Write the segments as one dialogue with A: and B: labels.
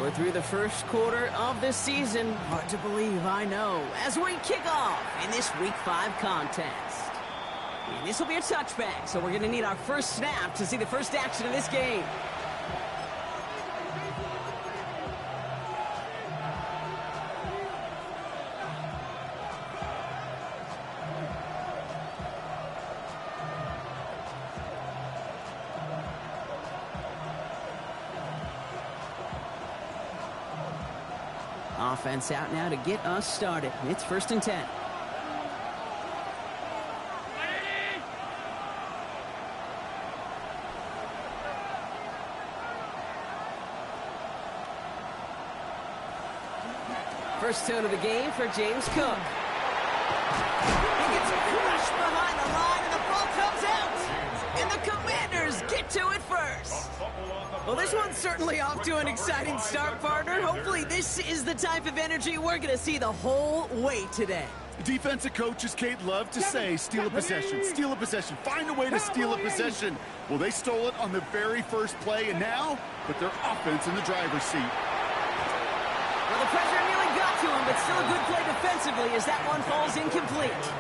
A: We're through the first quarter of this season. Hard to believe, I know. As we kick off in this Week 5 contest. And this will be a touchback, so we're going to need our first snap to see the first action of this game. Offense out now to get us started. It's 1st and 10. First tone of the game for James Cook. He gets crushed behind the line and the ball comes out. And the Commanders get to it first. Well, this one's certainly off to an exciting start, partner. Hopefully this is the type of energy we're going to see the whole way today.
B: Defensive coaches, Kate, love to say, steal a possession, find a way to steal a possession. Well, they stole it on the very first play, and now put their offense in the driver's seat.
A: Well, the pressure nearly got to him, but still a good play defensively as that one falls incomplete.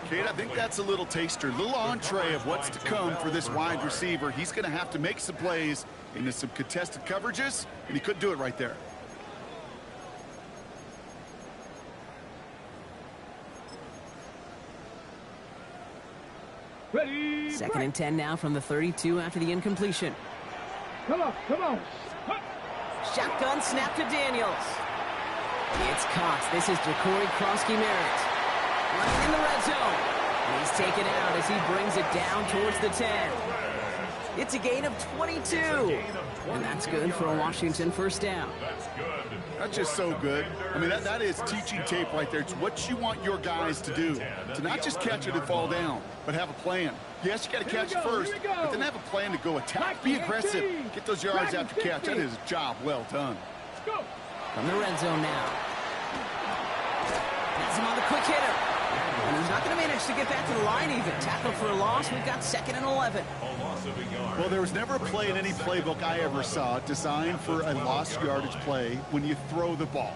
B: Kate, I think that's a little taster, a little entree of what's to come for this wide receiver. He's going to have to make some plays into some contested coverages, and he couldn't do it right there.
C: Ready,
A: 2nd and 10 now from the 32 after the incompletion.
C: Come on, come on.
A: Shotgun snap to Daniels. It's caught. This is Jacory Krosky-Merritt. Running in the red zone. And he's taken out as he brings it down towards the 10. It's a gain of 22. And that's good for a Washington first down.
B: That's just so good. I mean, that is teaching tape right there. It's what you want your guys to do. To not just catch it and fall down, but have a plan. Yes, you got to catch it first, but then have a plan to go attack. Be aggressive. Get those yards after catch. That is a job well done.
A: From the red zone now. That's him on the quick hitter. And he's not going to manage to get back to the line even. Tackle for a loss. We've got 2nd and 11.
B: Well, there was never a play in any playbook I ever saw designed for a lost yardage play when you throw the ball.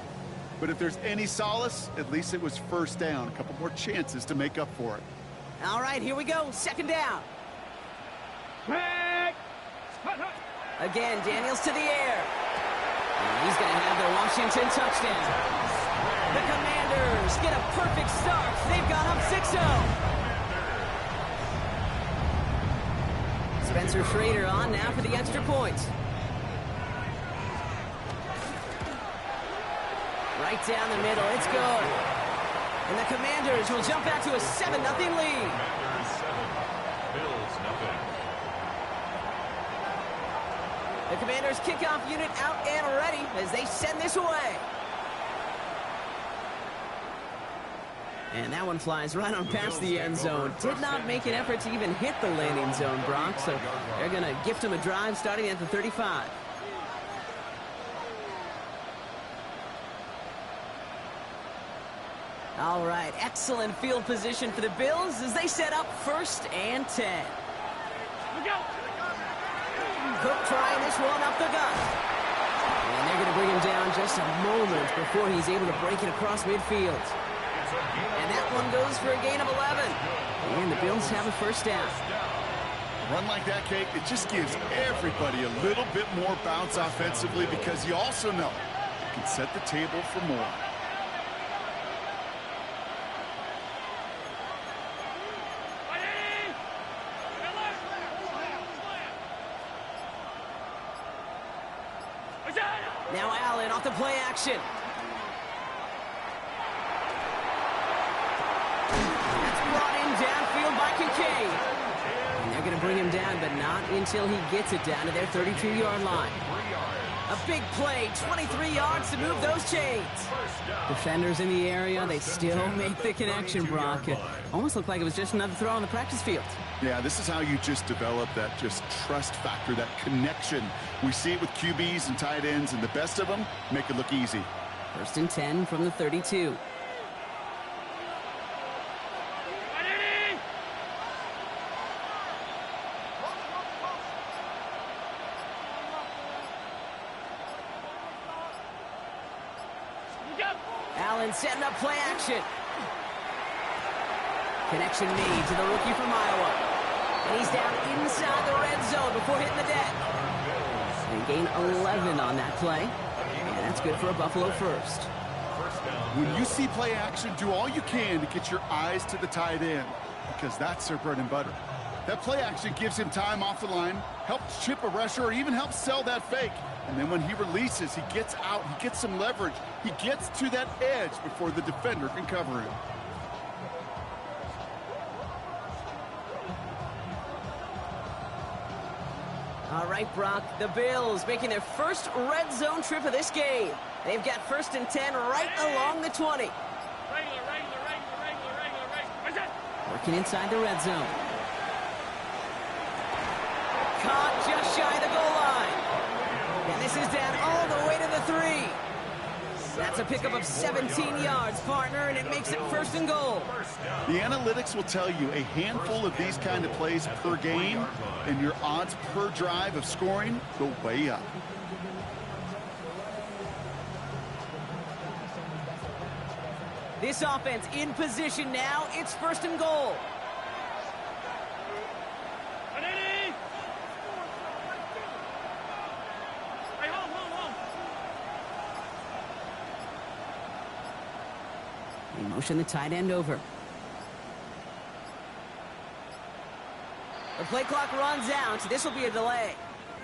B: But if there's any solace, at least it was first down. A couple more chances to make up for it.
A: All right, here we go. 2nd down. Again, Daniels to the air. And he's going to have the Washington touchdown. The Commanders get a perfect start. They've gone up 6-0. Spencer Schrader on now for the extra point. Right down the middle. It's good. And the Commanders will jump back to a 7-0 lead. The Commanders kickoff unit out and ready as they send this away. And that one flies right on past the end zone. Did not make an effort to even hit the landing zone, Brock. So they're going to gift him a drive starting at the 35. All right, excellent field position for the Bills as they set up 1st and 10. Cook trying this one up the gut. And they're going to bring him down just a moment before he's able to break it across midfield. And that one goes for a gain of 11. And the Bills have a first down.
B: A run like that, Kate, it just gives everybody a little bit more bounce offensively because you also know you can set the table for more.
A: Now Allen off the play action. That's brought in downfield by Kincaid. And they're going to bring him down, but not until he gets it down to their 32-yard line. A big play, 23 yards to move those chains. Defenders in the area, they still make the connection, Brock. It almost looked like it was just another throw on the practice field.
B: Yeah, this is how you just develop that just trust factor, that connection. We see it with QBs and tight ends, and the best of them make it look easy.
A: 1st and 10 from the 32. Allen setting up play action. Connection made to the rookie from Iowa. And he's down inside the red zone before hitting the deck. And gain 11 on that play. And that's good for a Buffalo first.
B: When you see play action, do all you can to get your eyes to the tight end, because that's their bread and butter. That play action gives him time off the line, helps chip a rusher, or even helps sell that fake. And then when he releases, he gets out, he gets some leverage. He gets to that edge before the defender can cover him.
A: All right, Brock, the Bills making their first red zone trip of this game. They've got 1st and 10 right along the 20. Working inside the red zone. Caught just shy of the goal line. And this is down all the way to the 3. That's a pickup of 17 yards, partner, and it makes it 1st and goal.
B: The analytics will tell you a handful of these kind of plays per game, and your odds per drive of scoring go way up.
A: This offense in position now. It's 1st and goal. They motion the tight end over. The play clock runs out. This will be a delay.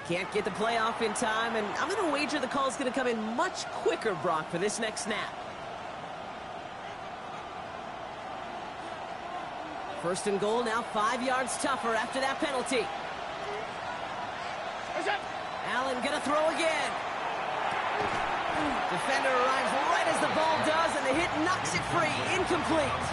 A: Can't get the play off in time, and I'm going to wager the call is going to come in much quicker, Brock, for this next snap. 1st and goal, now 5 yards tougher after that penalty. Allen gonna throw again. Defender arrives right as the ball does, and the hit knocks it free. Incomplete.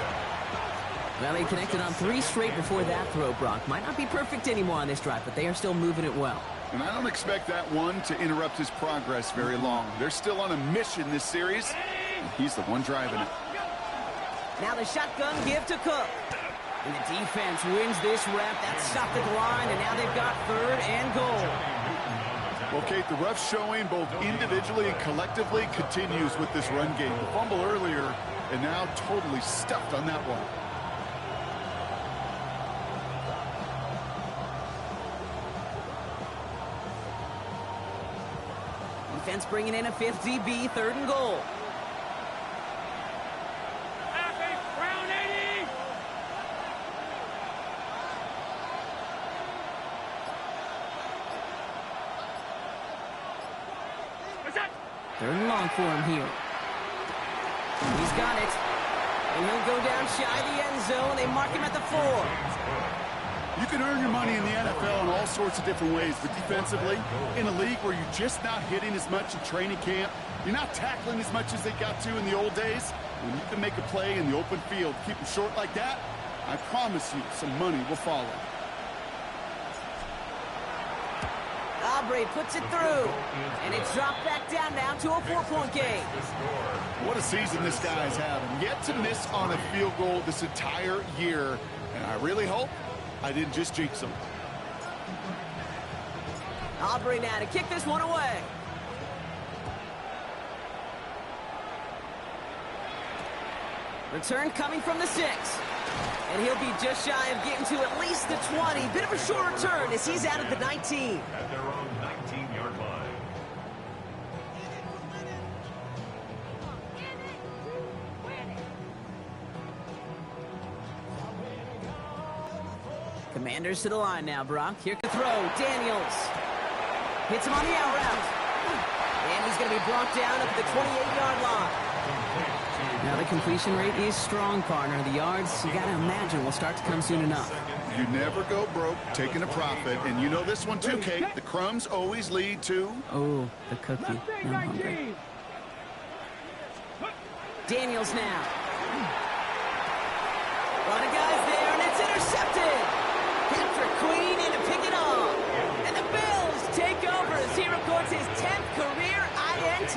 A: Well, he connected on 3 straight before that throw, Brock. Might not be perfect anymore on this drive, but they are still moving it well.
B: And I don't expect that one to interrupt his progress very long. They're still on a mission this series, and he's the one driving it.
A: Now the shotgun give to Cook. And the defense wins this rep. That's stopped at the line, and now they've got 3rd and goal.
B: Well, Kate, the rough showing both individually and collectively continues with this run game. The fumble earlier, and now totally stuffed on that one.
A: Defense bringing in a 5th DB, 3rd and goal. Third and long for him here. He's got it. And he'll go down shy of the end zone. They mark him at the 4.
B: You can earn your money in the NFL in all sorts of different ways, but defensively, in a league where you're just not hitting as much in training camp, you're not tackling as much as they got to in the old days, when you can make a play in the open field, keep them short like that, I promise you some money will follow.
A: Aubrey puts it through, and it's dropped back down now to a 4-point game.
B: What a season this guy's having. Yet to miss on a field goal this entire year, and I really hope I didn't just jinx him.
A: Aubrey now to kick this one away. Return coming from the 6. And he'll be just shy of getting to at least the 20. Bit of a short return as he's out at the 19.
D: At their own 19-yard line.
A: Commanders to the line now, Brock. Here to throw. Daniels. Hits him on the out route. And he's going to be brought down up at the 28-yard line. Now the completion rate is strong, partner. The yards, you got to imagine, will start to come soon enough.
B: You never go broke taking a profit, and you know this one too, Kate. The crumbs always lead to...
A: Oh, the cookie. Now I'm hungry. Daniels now. A lot of guys there, and it's intercepted. Patrick Queen in to pick it off. And the Bills take over as he records his 10th career INT.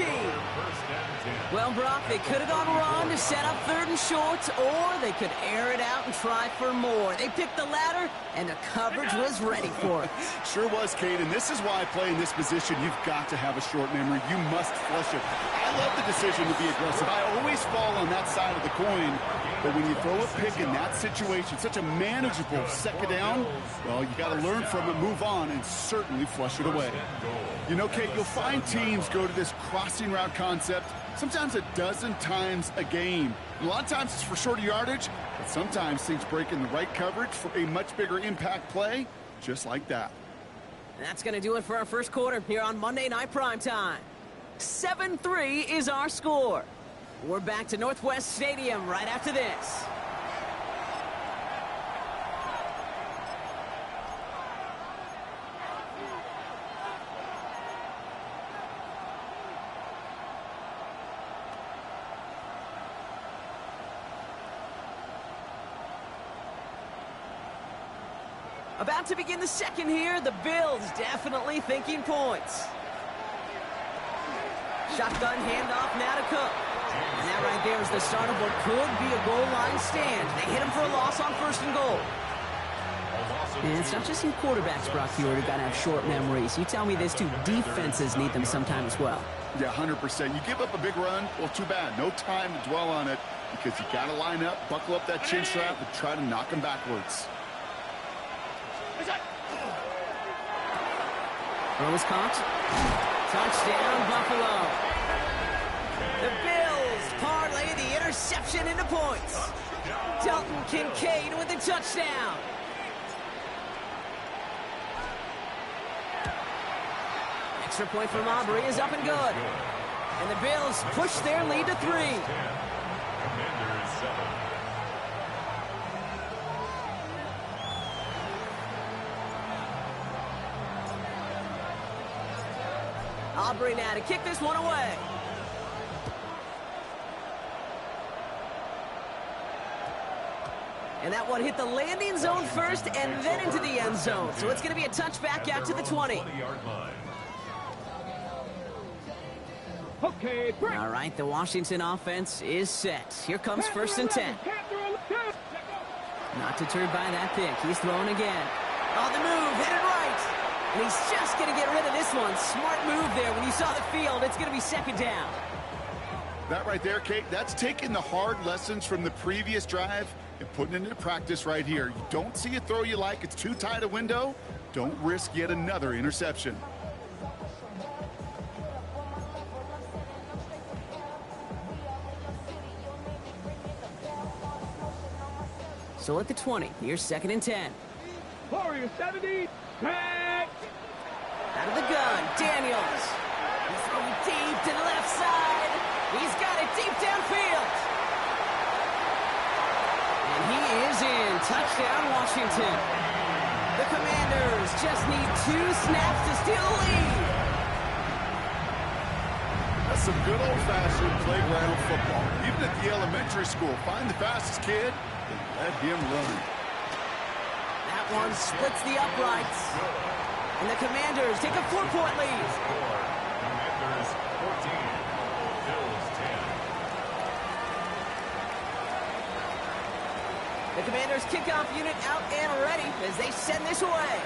A: Well, Brock, they could have gone wrong to set up 3rd and short, or they could air it out and try for more. They picked the latter, and the coverage was ready for it.
B: Sure was, Kate, and this is why playing this position, you've got to have a short memory. You must flush it. I love the decision to be aggressive. I always fall on that side of the coin, but when you throw a pick in that situation, such a manageable 2nd down, well, you got to learn from it, move on, and certainly flush it away. You know, Kate, you'll find teams go to this crossing route concept sometimes a dozen times a game. A lot of times it's for shorter yardage, but sometimes things break in the right coverage for a much bigger impact play, just like that.
A: And that's going to do it for our first quarter here on Monday Night Primetime. 7-3 is our score. We're back to Northwest Stadium right after this. About to begin the second here. The Bills definitely thinking points. Shotgun handoff now to Cook. And that right there is the start of what could be a goal line stand. They hit him for a loss on 1st and goal. And it's not just in quarterbacks, Brock, you got to have short memories. You tell me this too, defenses need them sometimes as well.
B: Yeah, 100%. You give up a big run, well, too bad. No time to dwell on it because you got to line up, buckle up that chin strap, and try to knock them backwards.
A: Throw is caught. Touchdown, Buffalo. The Bills parlay the interception into points. Dalton Kincaid with the touchdown. Extra point from Aubrey is up and good. And the Bills push their lead to 3.
D: Commanders 7.
A: Aubrey now to kick this one away. And that one hit the landing zone first and then into the end zone. So it's going to be a touchback out to the 20.
D: 20-yard line.
C: Okay, break.
A: All right, the Washington offense is set. Here comes 1st and 10. Not deterred by that pick. He's throwing again. On the move, headed right. And he's just going to get rid of this one. Smart move there. When you saw the field, it's going to be 2nd down.
B: That right there, Kate, that's taking the hard lessons from the previous drive and putting it into practice right here. You don't see a throw you like. It's too tight a window. Don't risk yet another interception.
A: So at the 20, here's 2nd and 10.
C: Warrior 70. Back.
A: Out of the gun, Daniels. He's throwing deep to the left side. He's got it deep downfield. And he is in. Touchdown, Washington. The Commanders just need 2 snaps to steal the lead.
B: That's some good old-fashioned playground football. Even at the elementary school, find the fastest kid and let him run.
A: That one splits the uprights. And the Commanders take a 4-point lead.
D: Commanders 14. Bills 10.
A: The Commanders kickoff unit out and ready as they send this away.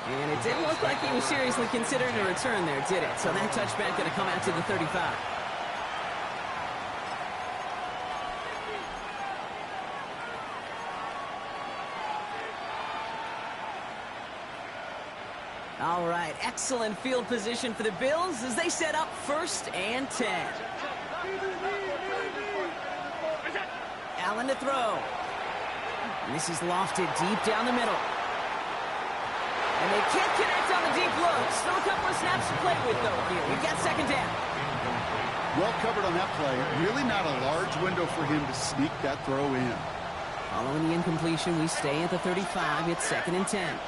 A: And it didn't look like he was seriously considering a return there, did it? So that touchback going to come out to the 35. All right, excellent field position for the Bills as they set up 1st and 10. Allen to throw. And this is lofted deep down the middle. And they can't connect on the deep look. Still a couple of snaps to play with, though, here. We've got 2nd down.
B: Well covered on that play. Really not a large window for him to sneak that throw in.
A: Following the incompletion, we stay at the 35. It's 2nd and 10.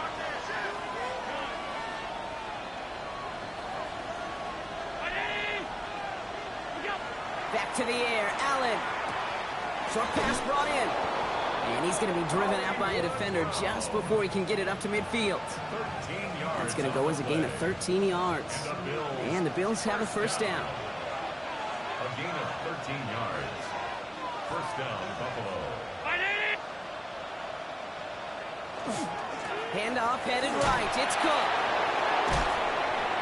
A: Back to the air, Allen. Short pass brought in. And he's going to be driven out by a defender just before he can get it up to midfield.
D: 13 yards.
A: That's going to go as a gain of 13 yards. And the Bills have a first down.
D: A gain of 13 yards. First down, Buffalo.
A: Handoff headed right. It's Cook.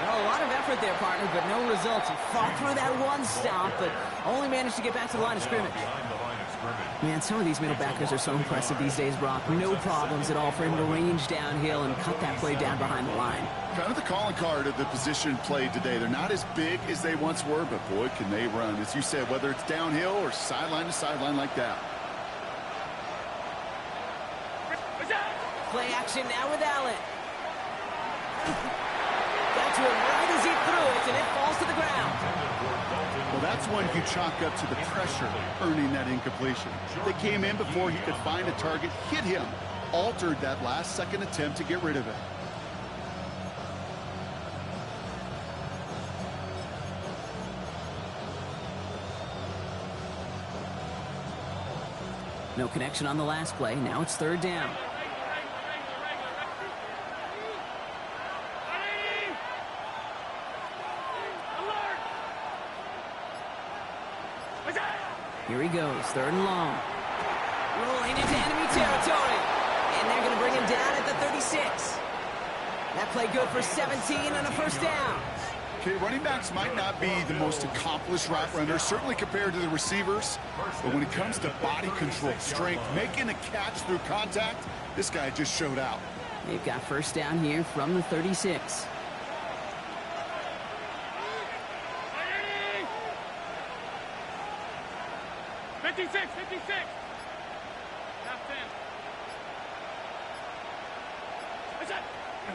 A: Well, a lot of effort there, partner, but no results. He fought through that one stop, but only managed to get back to the line of scrimmage.
D: Behind the line of scrimmage.
A: Man, some of these middle backers are so impressive these days, Brock. No problems at all for him to range downhill and cut that play down behind the line.
B: Kind of the calling card of the position played today. They're not as big as they once were, but boy, can they run. As you said, whether it's downhill or sideline to sideline like that.
A: Play action now with Allen. Got to it right as he threw it, and it falls to the ground.
B: Well, that's when you chalk up to the pressure earning that incompletion. They came in before he could find a target, hit him, altered that last-second attempt to get rid of it.
A: No connection on the last play. Now it's third down. Here he goes, third and long. Rolling into enemy territory. And they're going to bring him down at the 36. That play good for 17 and a first down.
B: Okay, running backs might not be the most accomplished route runners, certainly compared to the receivers. But when it comes to body control, strength, making a catch through contact, this guy just showed out.
A: They've got first down here from the 36.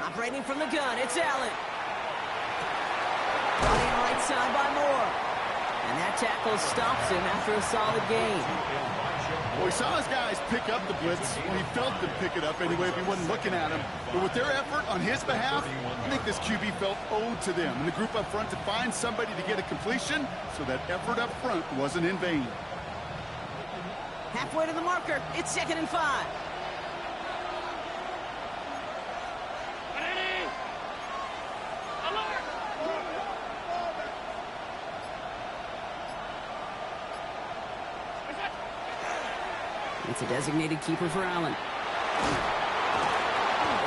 A: Operating from the gun, it's Allen. Running right side by Moore. And that tackle stops him after a solid gain.
B: Well, he saw his guys pick up the blitz. Well, he felt them pick it up anyway if he wasn't looking at him. But with their effort on his behalf, I think this QB felt owed to them and the group up front to find somebody to get a completion, so that effort up front wasn't in vain.
A: Halfway to the marker, it's 2nd and 5. It's a designated keeper for Allen.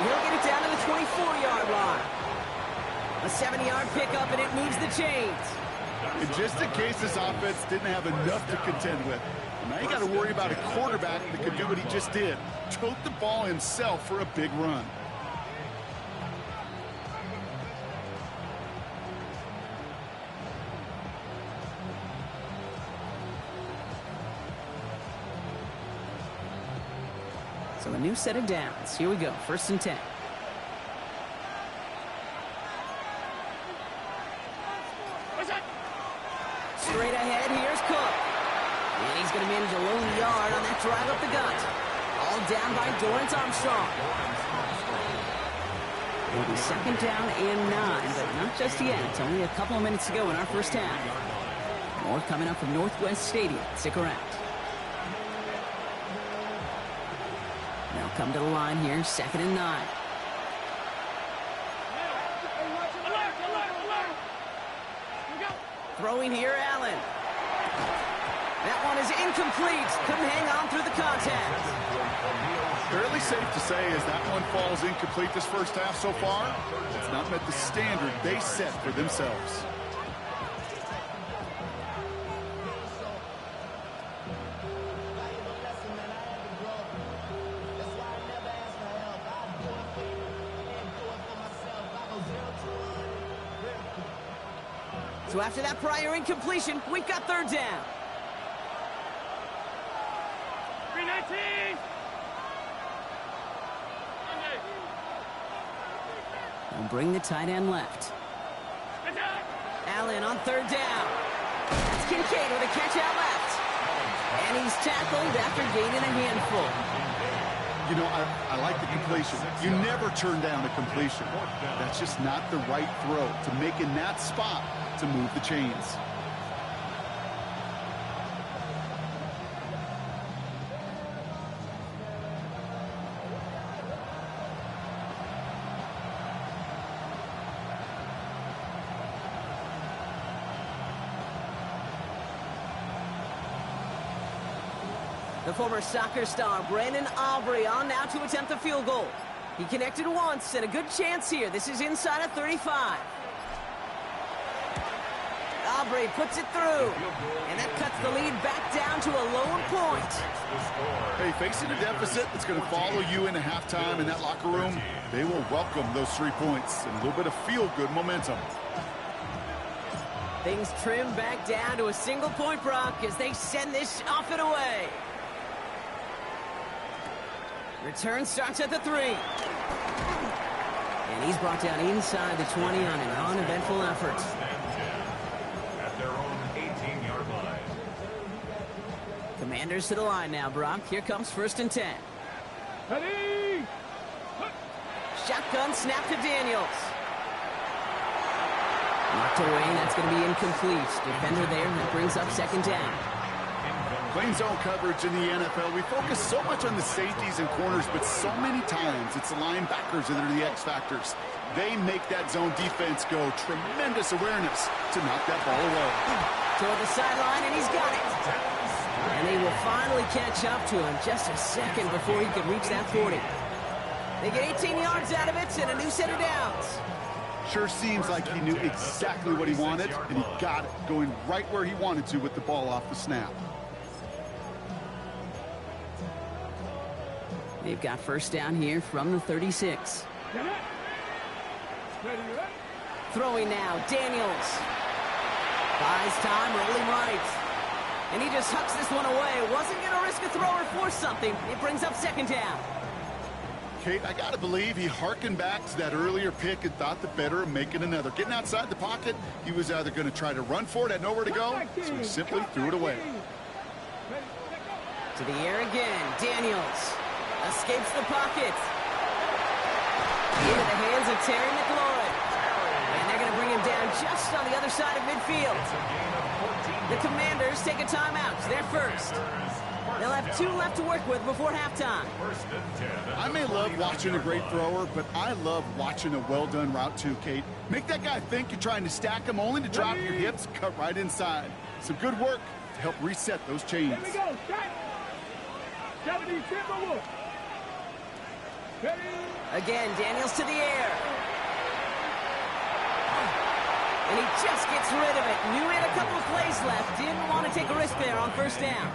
A: He'll get it down to the 24-yard line. A 70-yard pickup, and it moves the chains.
B: And just in case this offense didn't have enough to contend with, now you got to worry about a quarterback that could do what he just did. Tote the ball himself for a big run.
A: So a new set of downs. Here we go, 1st and 10. Straight ahead, here's Cook. And he's going to manage a lone yard on that drive up the gut. All down by Dorrance Armstrong. It'll be 2nd down and 9, but not just yet. It's only a couple of minutes to go in our first half. More coming up from Northwest Stadium. Stick around. Now come to the line here, 2nd and 9. Throwing here, Allen. That one is incomplete. Couldn't hang on through the contact.
B: Fairly safe to say as that one falls incomplete this first half so far, it's not met the standard they set for themselves.
A: So after that prior incompletion, we've got 3rd down.
C: 319.
A: And bring the tight end left. Allen on 3rd down. That's Kincaid with a catch out left. And he's tackled after gaining a handful.
B: You know, I like the completion. You never turn down a completion. That's just not the right throw to make in that spot to move the chains.
A: The former soccer star, Brandon Aubrey, on now to attempt the field goal. He connected once, and a good chance here. This is inside of 35. Aubrey puts it through, and that cuts the lead back down to a lone point.
B: Hey, facing a deficit that's going to follow you into halftime in that locker room, they will welcome those 3 points and a little bit of feel-good momentum.
A: Things trim back down to a single point, Brock, as they send this off and away. Return starts at the 3. And he's brought down inside the 20 on an uneventful effort.
D: At their own 18-yard line.
A: Commanders to the line now, Brock. Here comes 1st and 10.
C: Ready?
A: Shotgun snap to Daniels. Knocked away, and that's going to be incomplete. Defender there, that brings up 2nd down.
B: Playing zone coverage in the NFL, we focus so much on the safeties and corners, but so many times it's the linebackers that are the X factors. They make that zone defense go. Tremendous awareness to knock that ball away.
A: Toward the sideline, and he's got it. And they will finally catch up to him just a second before he could reach that 40. They get 18 yards out of it and a new set of downs.
B: Sure seems like he knew exactly what he wanted, and he got it, going right where he wanted to with the ball off the snap.
A: They've got 1st down here from the 36. Throwing now, Daniels. Buys time, rolling right. And he just hucks this one away. Wasn't going to risk a throw or force something. It brings up 2nd down.
B: Kate, I got to believe he hearkened back to that earlier pick and thought the better of making another. Getting outside the pocket, he was either going to try to run for it, had nowhere to go, so he simply threw it away.
A: To the air again, Daniels. Escapes the pocket. Into the hands of Terry McLaurin. And they're going to bring him down just on the other side of midfield. The Commanders take a timeout. They're first. They'll have 2 left to work with before halftime.
B: I may love watching a great thrower, but I love watching a well-done route too, Kate. Make that guy think you're trying to stack him only to drop your hips, cut right inside. Some good work to help reset those chains.
C: Here we go. Start. 70, tempo. Ready?
A: Again, Daniels to the air. And he just gets rid of it. Knew he had a couple of plays left. Didn't want to take a risk there on 1st down.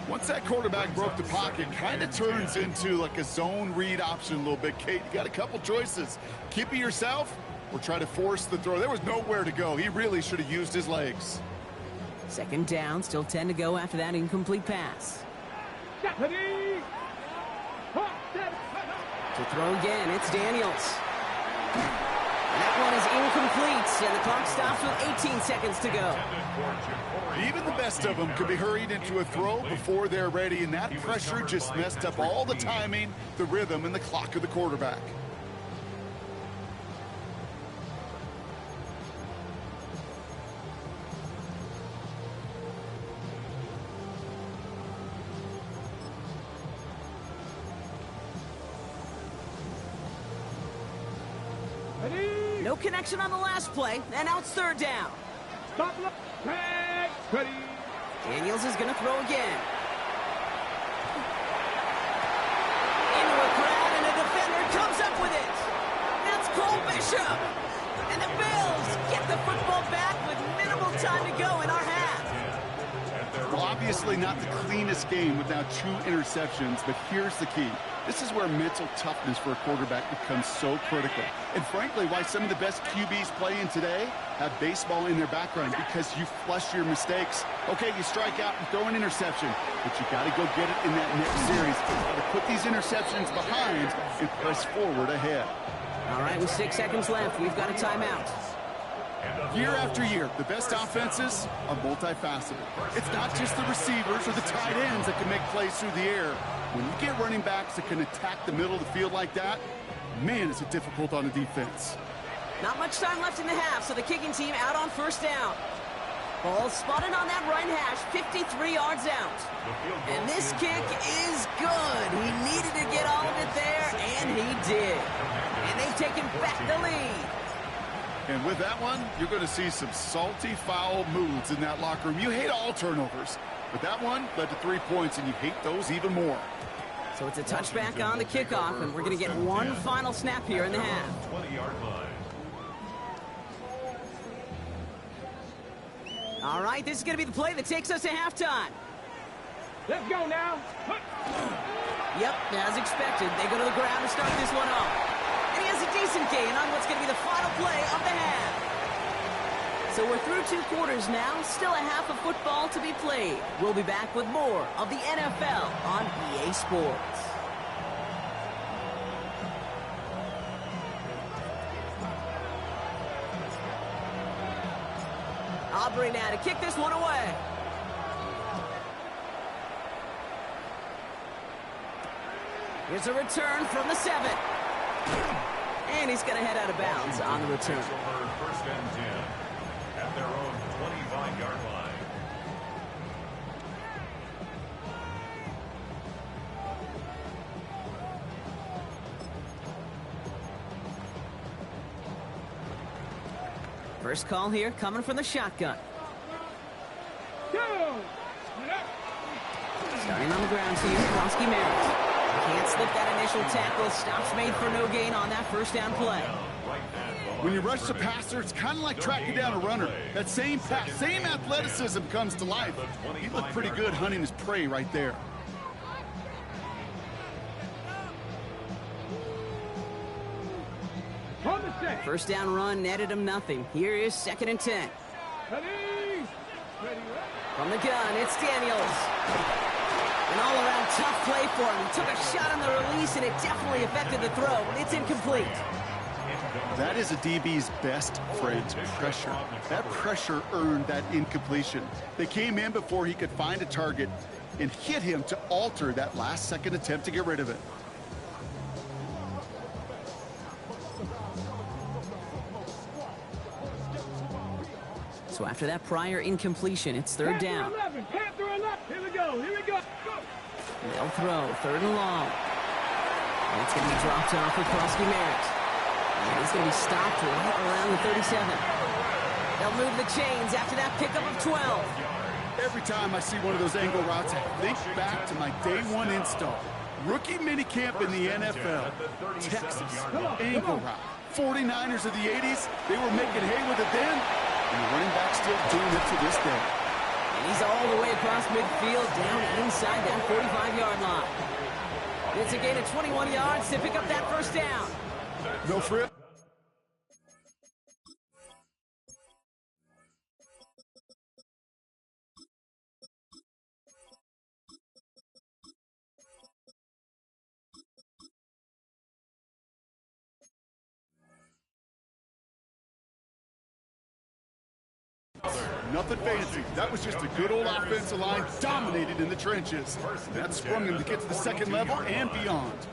B: Once that quarterback broke the pocket, kind of turns into like a zone read option a little bit, Kate. You got a couple choices. Keep it yourself or try to force the throw. There was nowhere to go. He really should have used his legs.
A: 2nd down, still 10 to go after that incomplete pass.
C: Ready?
A: To throw again, it's Daniels. And that one is incomplete, and the clock stops with 18 seconds to go.
B: Even the best of them could be hurried into a throw before they're ready, and that pressure just messed up all the timing, the rhythm, and the clock of the quarterback.
C: Ready?
A: No connection on the last play, and now it's 3rd down.
C: Stop. Ready?
A: Daniels is going to throw again. Into a crowd, and a defender comes up with it. That's Cole Bishop. And the Bills get the football back with minimal time to go in our half.
B: Well, obviously not the cleanest game without 2 interceptions, but here's the key. This is where mental toughness for a quarterback becomes so critical. And frankly, why some of the best QBs playing today have baseball in their background, because you flush your mistakes. Okay, you strike out and throw an interception, but you got to go get it in that next series. You got to put these interceptions behind and press forward ahead.
A: All right, with 6 seconds left, we've got a timeout.
B: Year after year, the best offenses are multifaceted. It's not just the receivers or the tight ends that can make plays through the air. When you get running backs that can attack the middle of the field like that, man, is it difficult on the defense.
A: Not much time left in the half, so the kicking team out on 1st down. Ball spotted on that right hash, 53 yards out. And this kick is good. He needed to get all of it there, and he did. And they've taken back the lead.
B: And with that one, you're going to see some salty, foul moods in that locker room. You hate all turnovers, But that one led to 3 points, and you hate those even more.
A: So it's a touchback on the kickoff, and we're going to get one final snap here in the half.
D: 20-yard line.
A: All right, this is going to be the play that takes us to halftime.
C: Let's go now.
A: Yep, as expected, they go to the ground to start this one off. And he has a decent gain on what's going to be the final play of the half. So we're through 2 quarters now, still a half of football to be played. We'll be back with more of the NFL on EA Sports. Aubrey now to kick this one away. Here's a return from the 7. And he's going to head out of bounds on the return.
D: First and 10 at their own 25-yard line.
A: First call here coming from the shotgun. Starting on the ground here, Krosky Merritt. Can't slip that initial tackle. Stops made for no gain on that first down play.
B: When you rush the passer, it's kind of like tracking down a runner. That same pass, same athleticism comes to life. He looked pretty good hunting his prey right there.
A: First down run netted him nothing. Here is 2nd and 10. From the gun, it's Daniels. An all-around tough play for him. He took a shot on the release, and it definitely affected the throw, but it's incomplete.
B: That is a DB's best friend, pressure. That pressure earned that incompletion. They came in before he could find a target and hit him to alter that last-second attempt to get rid of it.
A: So after that prior incompletion, it's 3rd down.
C: Here we go.
A: They'll throw 3rd and long. And it's going to be dropped off for Krosky Merritt. And he's going to be stopped right around the 37. They'll move the chains after that pickup of 12.
B: Every time I see one of those angle routes, I think back to my day 1 install. Rookie minicamp in the NFL. Texas, angle route. 49ers of the 80s, they were making hay with it then, and the running back's still doing it to this day.
A: And he's all the way across midfield, down inside that 45-yard line. It's a gain of 21 yards to pick up that first down.
B: No flip. Nothing fancy. That was just a good old offensive line dominated in the trenches. That sprung him to get to the 2nd level and beyond.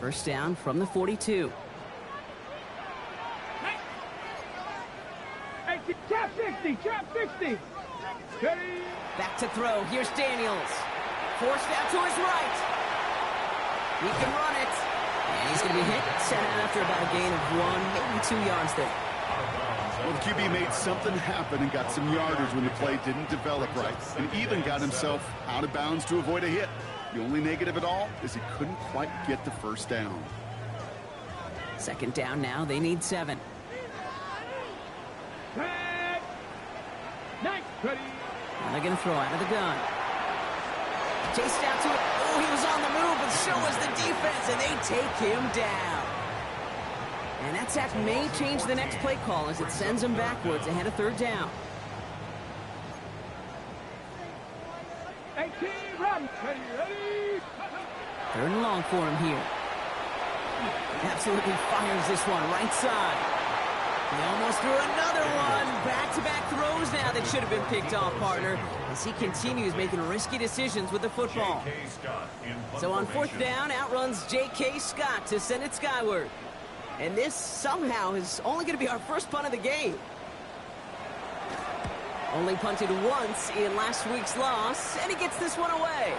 A: First down from the 42.
C: Trap 60.
A: Back to throw. Here's Daniels. Forced out to his right. He can run it. And he's going to be hit. Sent out after about a gain of 1, maybe 2 yards there.
B: Well, the QB made something happen and got some yardage when the play didn't develop right, and even got himself out of bounds to avoid a hit. The only negative at all is he couldn't quite get the first down.
A: 2nd down now. They need 7. And they're going to throw out of the gun. Chased out to it. Oh, he was on the move, but so was the defense, and they take him down. And that sack may change the next play call as it sends him backwards ahead of 3rd down.
C: 18, run. Ready.
A: 3rd and long for him here. Absolutely fires this one right side. He almost threw another one. Back-to-back throws now that should have been picked off, partner, as he continues making risky decisions with the football. So on 4th down, outruns J.K. Scott to send it skyward. And this somehow is only going to be our first punt of the game. Only punted once in last week's loss, and he gets this one away.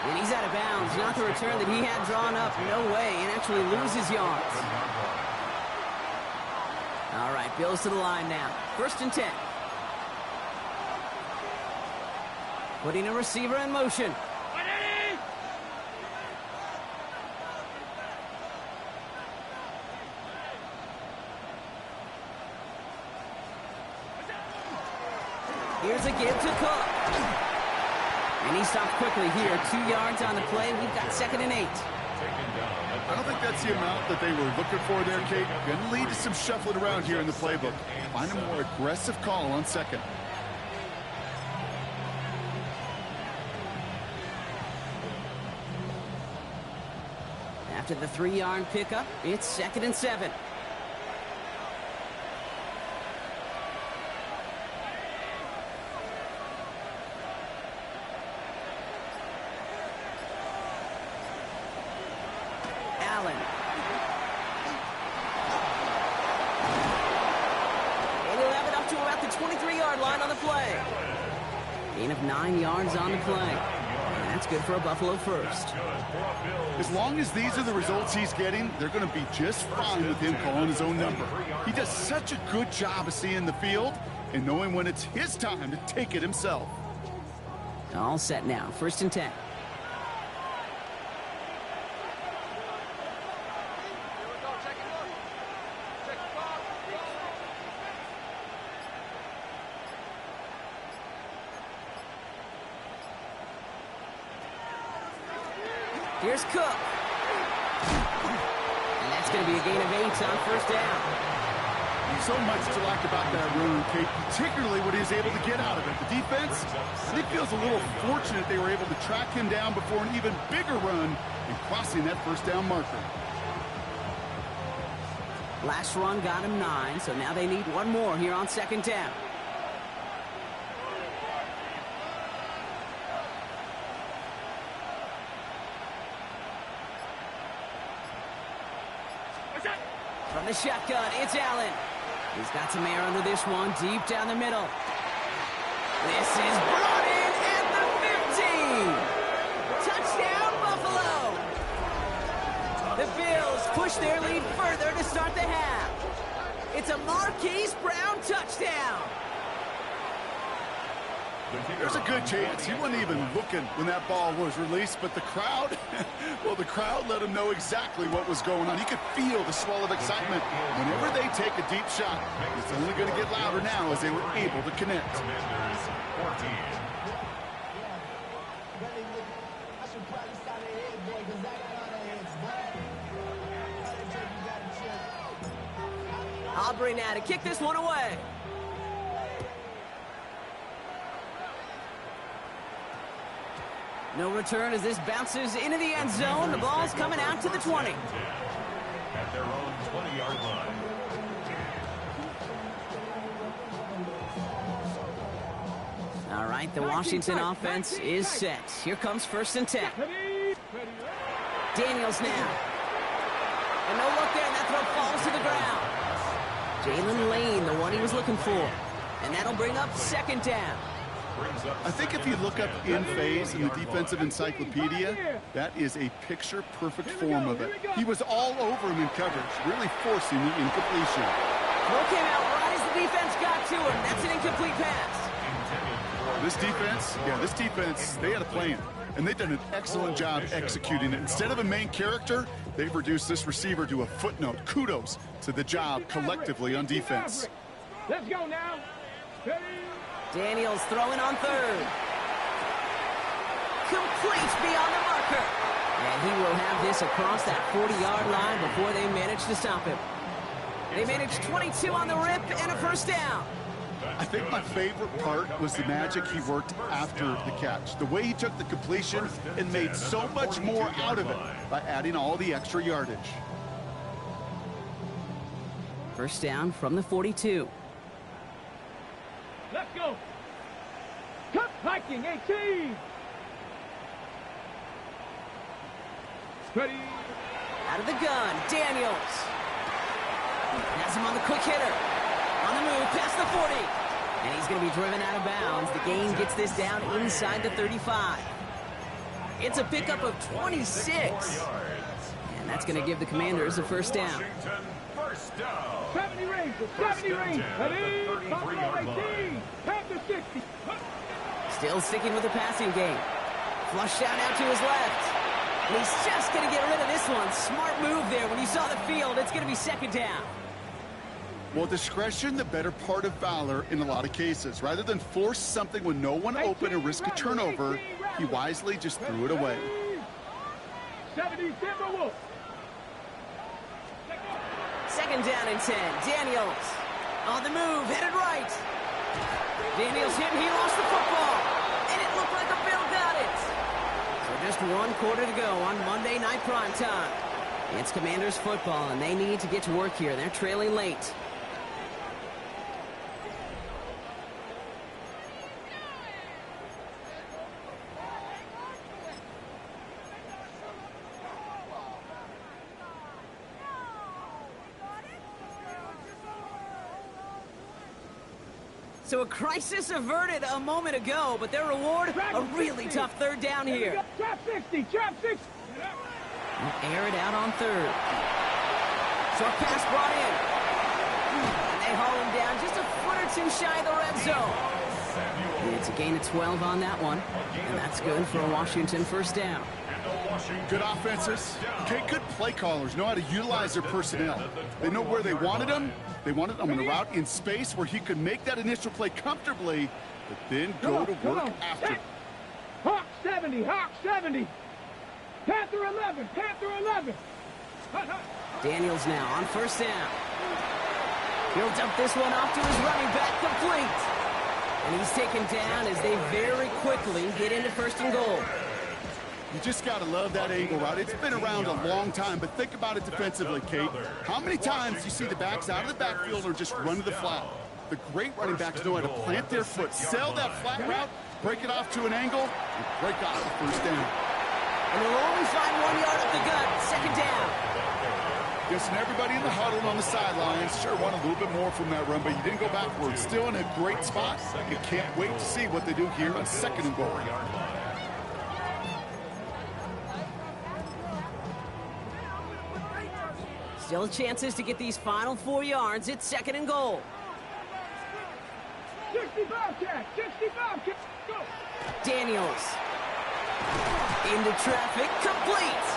A: And he's out of bounds. Not the return that he had drawn up. No way. And actually loses yards. All right, Bills to the line now. 1st and 10. Putting a receiver in motion. Here's a give to Cook. And he stopped quickly here. 2 yards on the play. We've got 2nd and 8.
B: I don't think that's the amount that they were looking for there, Kate. Going to lead to some shuffling around here in the playbook. Find a more aggressive call on 2nd.
A: After the 3-yard pickup, it's 2nd and 7. Allen. And he'll have it up to about the 23-yard line on the play. Gain of 9 yards on the play. And that's good for a Buffalo first.
B: As long as these are the results he's getting, they're going to be just fine with him calling his own number. He does such a good job of seeing the field and knowing when it's his time to take it himself.
A: All set now. 1st and 10. Here's Cook. And that's going to be a gain of 8 on 1st down.
B: So much to like about that run, Kate, particularly what he was able to get out of it. The defense, I think, feels a little fortunate they were able to track him down before an even bigger run and crossing that 1st down marker.
A: Last run got him 9, so now they need one more here on 2nd down. From the shotgun, it's Allen. He's got some air under this one, deep down the middle. This is brought in at the 15. Touchdown, Buffalo. The Bills push their lead further to start the half. It's a Marquise Brown touchdown.
B: There's a good chance he wasn't even looking when that ball was released, but the crowd, well, the crowd let him know exactly what was going on. He could feel the swell of excitement. Whenever they take a deep shot, it's only going to get louder now as they were able to connect.
A: Aubrey now to kick this one away. No return as this bounces into the end zone. The ball's coming out to the 20.
D: At their own 20-yard line.
A: All right, the Washington offense is set. Here comes 1st and 10. Daniels now. And no look there, and that throw falls to the ground. Jalen Lane, the one he was looking for. And that'll bring up 2nd down.
B: I think if you look up in phase in the defensive encyclopedia, that is a picture-perfect form of it. He was all over him in coverage, really forcing the incompletion.
A: Throw came out right as the defense got to him. That's an incomplete pass.
B: This defense, they had a plan, and they've done an excellent job executing it. Instead of a main character, they've reduced this receiver to a footnote. Kudos to the job collectively on defense.
C: Let's go now.
A: Daniels throwing on 3rd. Complete beyond the marker. And he will have this across that 40-yard line before they manage to stop him. They managed 22 on the rip and a 1st down.
B: I think my favorite part was the magic he worked after the catch. The way he took the completion and made so much more out of it by adding all the extra yardage.
A: 1st down from the 42.
C: Let's go. Cut hiking 18. Ready.
A: Out of the gun, Daniels. Has him on the quick hitter. On the move, past the 40. And he's going to be driven out of bounds. The gain gets this down inside the 35. It's a pickup of 26. And that's going to give the Commanders a first down.
D: First down.
C: 70 range, 70 range. Ready? Buffalo 18. Panther 60.
A: Still sticking with the passing game. Flush down out to his left. And he's just going to get rid of this one. Smart move there. When you saw the field, it's going to be second down.
B: Well, discretion, the better part of valor in a lot of cases. Rather than force something with no one open and risk a turnover, he wisely just threw it away.
C: 70 Timberwolves.
A: Second down and 10. Daniels on the move, headed right. Daniels hit and he lost the football. And it looked like a Bill got it. So just 1 quarter to go on Monday Night Primetime. It's Commanders football, and they need to get to work here. They're trailing late. So a crisis averted a moment ago, but their reward, a really tough third down here.
C: Trap 60, trap 60.
A: Air it out on third. Short pass brought in. And they haul him down just a foot or two shy of the red zone. And it's a gain of 12 on that one. And that's good for a Washington first down.
B: Good offenses. Okay, good play callers know how to utilize their personnel. They know where they wanted them. They wanted them in a route in space where he could make that initial play comfortably, but then go to work after.
C: Hawk 70, Hawk 70. Panther 11, Panther 11.
A: Daniels now on first down. He'll dump this one off to his running back, complete. And he's taken down as they very quickly get into first and goal.
B: You just got to love that angle route. It's been around a long time, but think about it defensively, Kate. How many times do you see the backs out of the backfield or just run to the flat? The great running backs know how to plant their foot, sell that flat route, break it off to an angle, and break off the first down.
A: And they'll only find 1 yard up the gut, second down.
B: Guessing everybody in the huddle and on the sidelines sure want a little bit more from that run, but you didn't go backwards. Still in a great spot. You can't wait to see what they do here on second and goal.
A: Still chances to get these final 4 yards. It's second and goal.
C: 65 catch, 65 catch. Go.
A: Daniels. Into traffic, complete.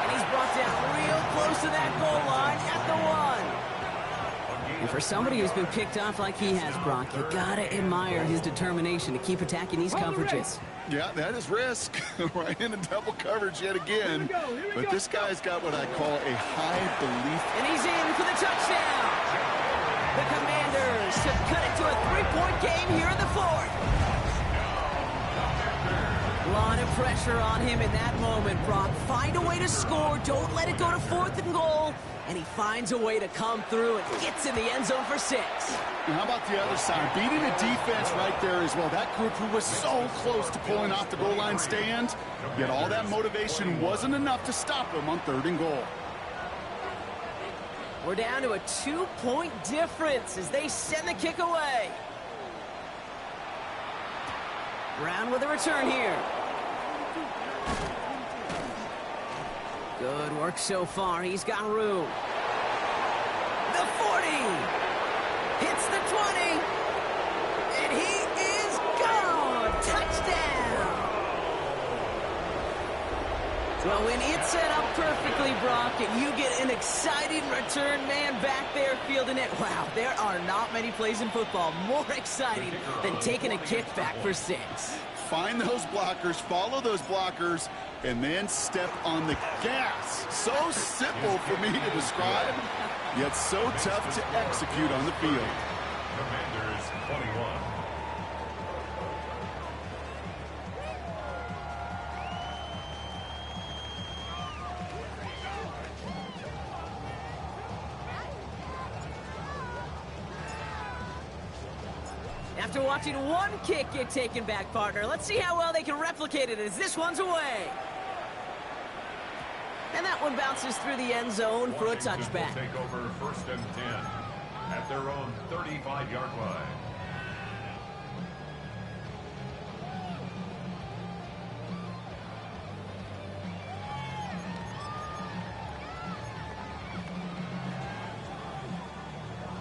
A: And he's brought down real close to that goal line at the 1. And for somebody who's been picked off like he has, Brock, you gotta admire his determination to keep attacking these coverages.
B: Yeah, that is risk. Right into double coverage yet again. But this guy's got what I call a high belief.
A: And he's in for the touchdown. The Commanders have cut it to a 3-point game here in the fourth. A lot of pressure on him in that moment, Brock. Find a way to score. Don't let it go to fourth and goal. And he finds a way to come through and gets in the end zone for 6.
B: And how about the other side? Beating the defense right there as well. That group who was so close to pulling off the goal line stand, yet all that motivation wasn't enough to stop them on third and goal.
A: We're down to a 2-point difference as they send the kick away. Brown with a return here. Good work so far. He's got room. The 40. Hits the 20. And he is gone. Touchdown. Well, when it's set up perfectly, Brock, and you get an exciting return man back there fielding it, wow, there are not many plays in football more exciting than taking a kick back for 6.
B: Find those blockers, follow those blockers, and then step on the gas. So simple for me to describe, yet so tough to execute on the field.
D: Commanders 21.
A: After watching one kick get taken back, partner, let's see how well they can replicate it as this one's away. And that one bounces through the end zone for a touchback.
D: Take over first and 10 at their own 35-yard line.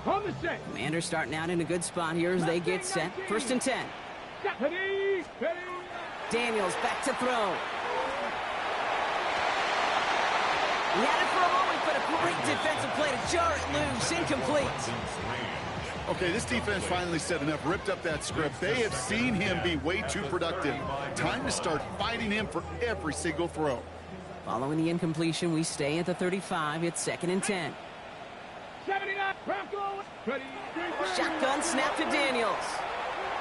C: On the set.
A: Commanders starting out in a good spot here as they get set. 1st and 10.
C: Ready, ready.
A: Daniels back to throw. He had it for a moment, but a great defensive play to jar it loose. Incomplete.
B: Okay, this defense finally said enough, ripped up that script. They have seen him be way too productive. Time to start fighting him for every single throw.
A: Following the incompletion, we stay at the 35. It's 2nd and 10.
C: 79. Bronco. Ready.
A: Shotgun snap to Daniels.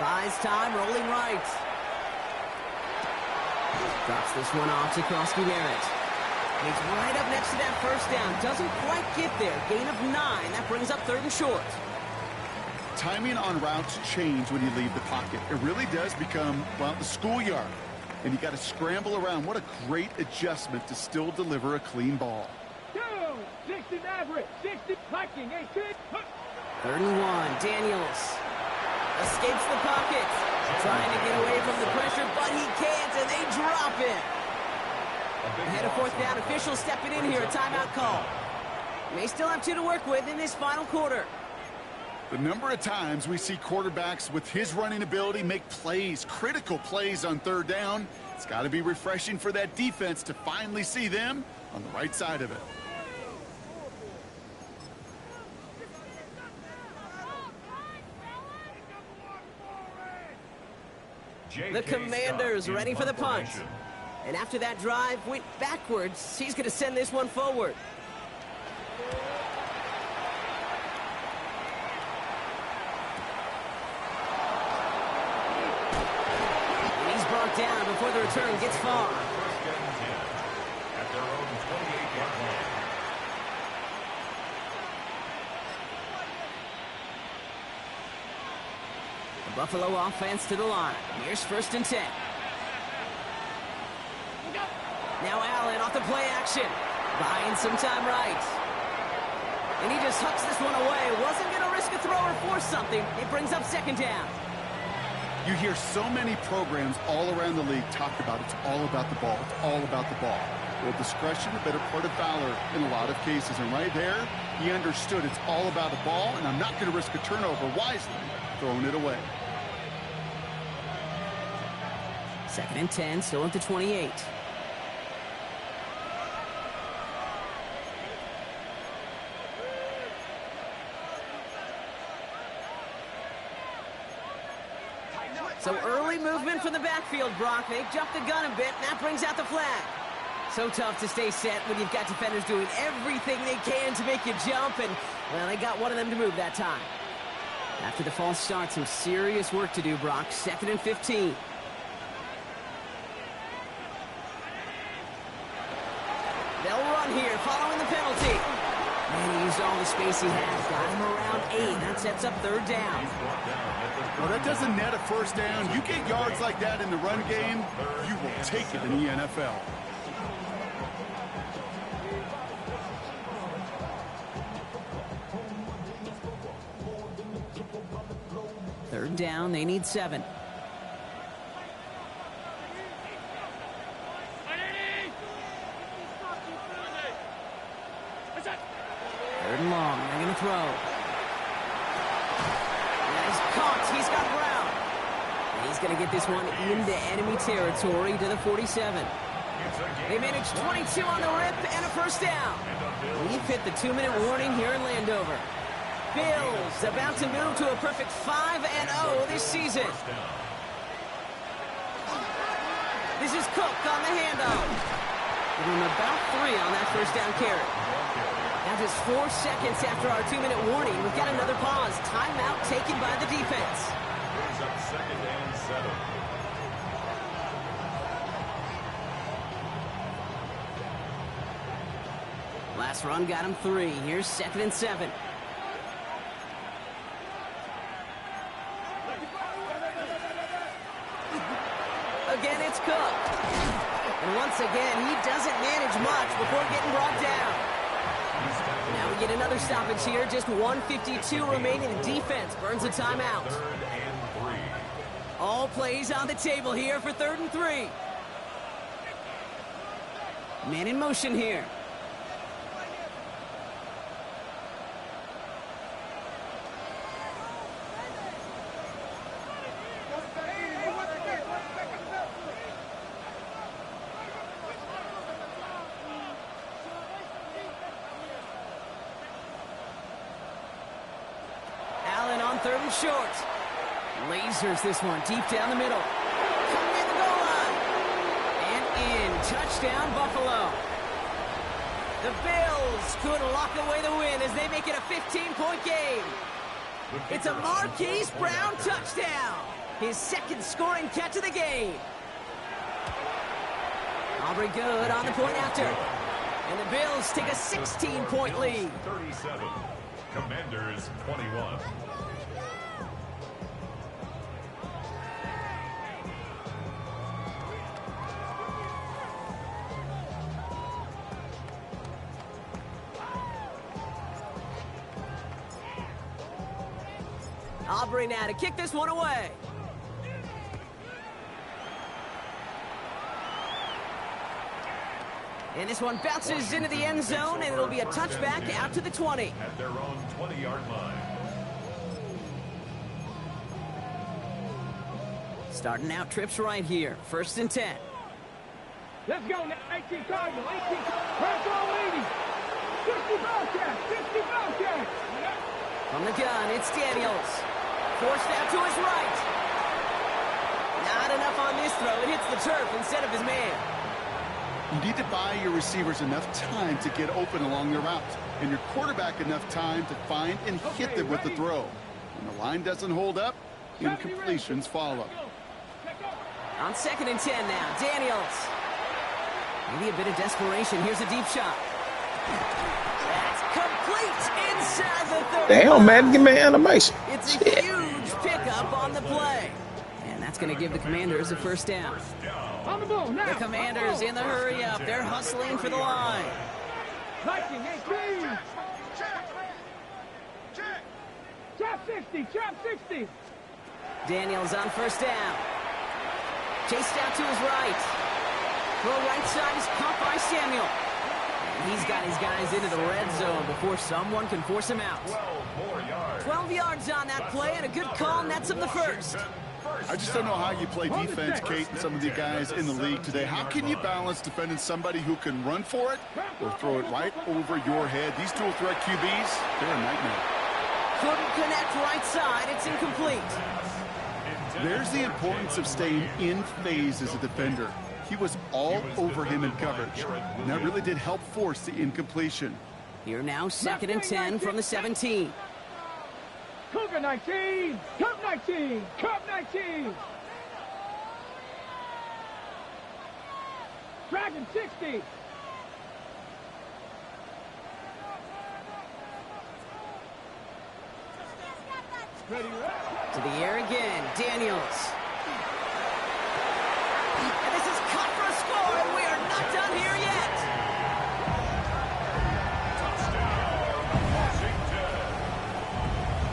A: Buys time, rolling right. Drops this one off to Krosky Merritt. He's right up next to that 1st down. Doesn't quite get there. Gain of 9. That brings up 3rd and short.
B: Timing on routes change when you leave the pocket. It really does become, well, the schoolyard. And you got to scramble around. What a great adjustment to still deliver a clean ball.
C: 60 average. 60 hiking. 18.
A: 3rd and 1. Daniels escapes the pocket. Trying to get away from the pressure, but he can't, and they drop it. Ahead of 4th down. Officials stepping in here. A timeout call. May still have 2 to work with in this final quarter.
B: The number of times we see quarterbacks with his running ability make plays, critical plays on 3rd down. It's got to be refreshing for that defense to finally see them on the right side of it.
A: The Commanders ready for the punt. And after that drive went backwards, he's going to send this one forward. Down before the return gets far.
D: At their own 28-yard line.
A: The Buffalo offense to the line. Here's 1st and 10. Now Allen off the play action. Buying some time right. And he just hucks this one away. Wasn't going to risk a throw or force something. It brings up 2nd down.
B: You hear so many programs all around the league talk about it's all about the ball. It's all about the ball. Well, discretion, the better part of valor in a lot of cases. And right there, he understood it's all about the ball, and I'm not going to risk a turnover wisely, throwing it away.
A: 2nd and 10, still at the 28. So early movement from the backfield, Brock. They jumped the gun a bit, and that brings out the flag. So tough to stay set when you've got defenders doing everything they can to make you jump, and, well, they got one of them to move that time. After the false start, some serious work to do, Brock. 2nd and 15. They'll run here, following the penalty. And he used all the space he had. Got him around 8. That sets up 3rd down.
B: Well, that doesn't net a 1st down. You get yards like that in the run game, you will take it in the NFL.
A: Third down, they need 7. Third and long, they're going to throw. He's caught, he's got Brown. And he's going to get this one into enemy territory to the 47. They managed 22 on the rip and a 1st down. We've hit the 2-minute warning here in Landover. Bills about to move to a perfect 5-0 this season. This is Cook on the handoff. Give him about 3 on that 1st down carry. Now just 4 seconds after our 2-minute warning, we've got another pause. Timeout taken by the defense.
D: Brings up 2nd and 7.
A: Last run got him 3. Here's 2nd and 7. Again, it's Cook. And once again, he doesn't manage much before getting brought down. Now we get another stoppage here. Just 1:52 remaining. The defense burns a timeout.
D: 3rd and 3.
A: All plays on the table here for 3rd and 3. Man in motion here. third and short. Lasers this one deep down the middle. Coming in the goal line. And in. Touchdown, Buffalo. The Bills could lock away the win as they make it a 15-point game. It's a Marquise Brown touchdown. His second scoring catch of the game. Aubrey good on the point after. And the Bills take a 16-point lead.
D: 37. Commanders 21.
A: Aubrey now to kick this one away. And this one bounces into the end zone, and it'll be a touchback out to the 20.
D: At their own 20-yard line.
A: Starting out trips right here. 1st and 10.
C: Let's go, 18 Cardinal, 18 press all 80. 60 Bobcats, 60 Bobcats.
A: From the gun, it's Daniels. Forced out to his right. Not enough on this throw. It hits the turf instead of his man.
B: You need to buy your receivers enough time to get open along the route, and your quarterback enough time to find and hit them with the throw. When the line doesn't hold up, incompletions follow.
A: On 2nd and 10 now, Daniels. Maybe a bit of desperation. Here's a deep shot. That's complete inside the 30.
E: Damn, man, give me animation.
A: It's a huge pickup on the play. And that's going to give the Commanders a 1st down.
C: On the ball now.
A: The Commanders in the hurry up. They're hustling for the line.
C: Viking, 18. Chop 60, chop 60.
A: Daniels on 1st down. Chased out to his right. Throw right side is caught by Samuel. And he's got his guys into the red zone before someone can force him out. 12 yards on that play, and a good call nets him the 1st.
B: I just don't know how you play defense, Kate, and some of the guys in the league today. How can you balance defending somebody who can run for it or throw it right over your head? These dual threat QBs, they're a nightmare.
A: Couldn't connect right side. It's incomplete.
B: There's the importance of staying in phase as a defender. He was all over him in coverage, and that really did help force the incompletion.
A: Here now, 2nd and 10 from the 17.
C: Cougar 19, Cup 19, Cup 19. Dragon 60. Ready,
A: To the air again, Daniels. And this is cut for a score, and we are not done here yet.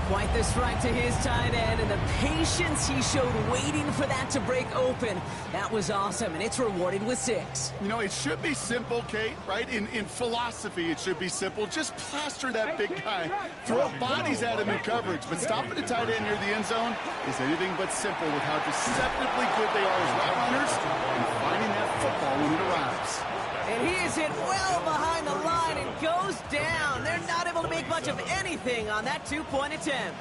A: Quite the strike to his tight end, and the patience he showed waiting for that to break open. That was awesome, and it's rewarded with 6.
B: You know, it should be simple, Kate, right? In philosophy, it should be simple. Just plaster that big guy. Throw bodies at him in coverage. But stopping the tight end near the end zone is anything but simple with how deceptively good they are as route runners and finding that football when it arrives.
A: And he is hit well behind the line and goes down. They're not able to make much of anything on that 2-point attempt.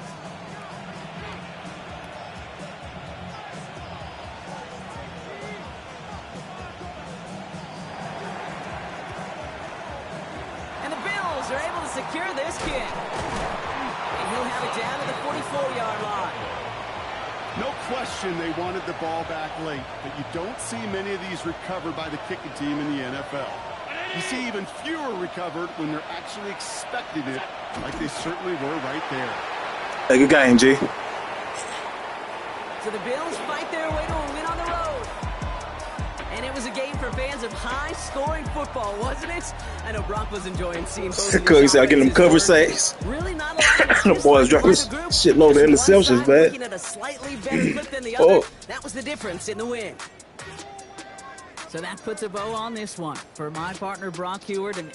A: And the Bills are able to secure this kick. And he'll have it down to the 44-yard line.
B: No question they wanted the ball back late, but you don't see many of these recovered by the kicking team in the NFL. You see even fewer recovered when they're actually expecting it, like they certainly were right there.
E: Hey, good game, G.
A: So the Bills fight their way to a win on the road. And it was a game for fans of high-scoring football, wasn't it? I know Brock was enjoying seeing both of
E: Cause I get them cover sacks.
A: Really not a lot of
E: The boys dropping shitload of interceptions, man.
A: looking at a slightly better clip than the other. That was the difference in the win. So that puts a bow on this one. For my partner Brock Heward and